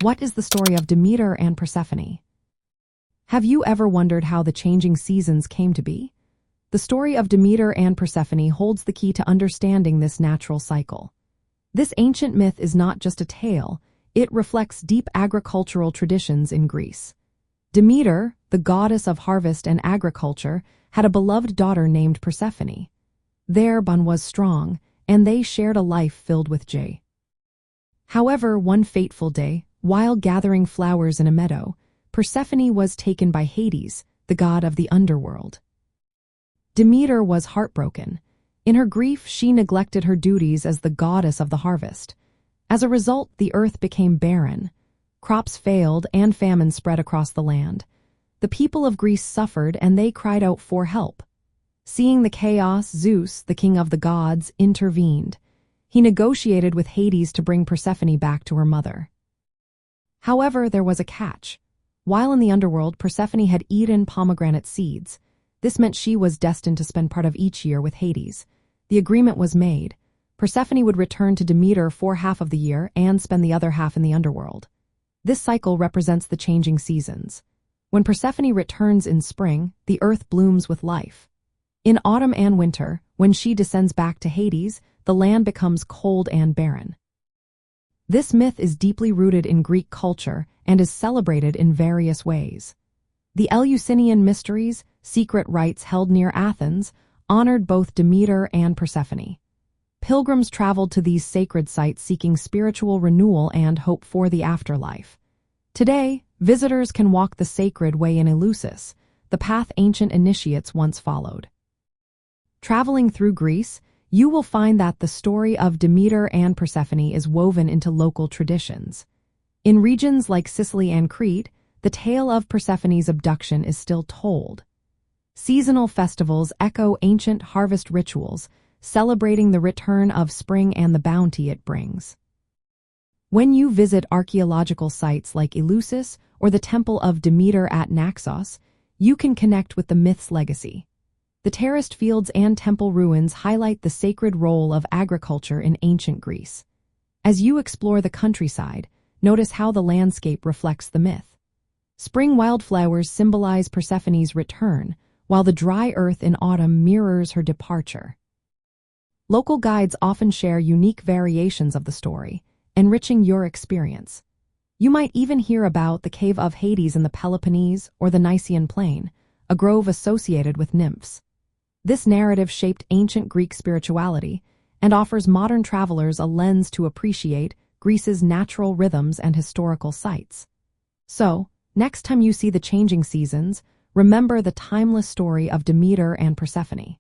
What is the story of Demeter and Persephone? Have you ever wondered how the changing seasons came to be? The story of Demeter and Persephone holds the key to understanding this natural cycle. This ancient myth is not just a tale, it reflects deep agricultural traditions in Greece. Demeter, the goddess of harvest and agriculture, had a beloved daughter named Persephone. Their bond was strong, and they shared a life filled with joy. However, one fateful day, while gathering flowers in a meadow, Persephone was taken by Hades, the god of the underworld. Demeter was heartbroken. In her grief, she neglected her duties as the goddess of the harvest. As a result, the earth became barren. Crops failed and famine spread across the land. The people of Greece suffered and they cried out for help. Seeing the chaos, Zeus, the king of the gods, intervened. He negotiated with Hades to bring Persephone back to her mother. However, there was a catch. While in the underworld, Persephone had eaten pomegranate seeds. This meant she was destined to spend part of each year with Hades. The agreement was made. Persephone would return to Demeter for half of the year and spend the other half in the underworld. This cycle represents the changing seasons. When Persephone returns in spring, the earth blooms with life. In autumn and winter, when she descends back to Hades, the land becomes cold and barren. This myth is deeply rooted in Greek culture and is celebrated in various ways. The Eleusinian Mysteries, secret rites held near Athens, honored both Demeter and Persephone. Pilgrims traveled to these sacred sites seeking spiritual renewal and hope for the afterlife. Today, visitors can walk the sacred way in Eleusis, the path ancient initiates once followed. Traveling through Greece, you will find that the story of Demeter and Persephone is woven into local traditions. In regions like Sicily and Crete, the tale of Persephone's abduction is still told. Seasonal festivals echo ancient harvest rituals, celebrating the return of spring and the bounty it brings. When you visit archaeological sites like Eleusis or the Temple of Demeter at Naxos, you can connect with the myth's legacy. The terraced fields and temple ruins highlight the sacred role of agriculture in ancient Greece. As you explore the countryside, notice how the landscape reflects the myth. Spring wildflowers symbolize Persephone's return, while the dry earth in autumn mirrors her departure. Local guides often share unique variations of the story, enriching your experience. You might even hear about the cave of Hades in the Peloponnese or the Nysian Plain, a grove associated with nymphs. This narrative shaped ancient Greek spirituality and offers modern travelers a lens to appreciate Greece's natural rhythms and historical sites. So, next time you see the changing seasons, remember the timeless story of Demeter and Persephone.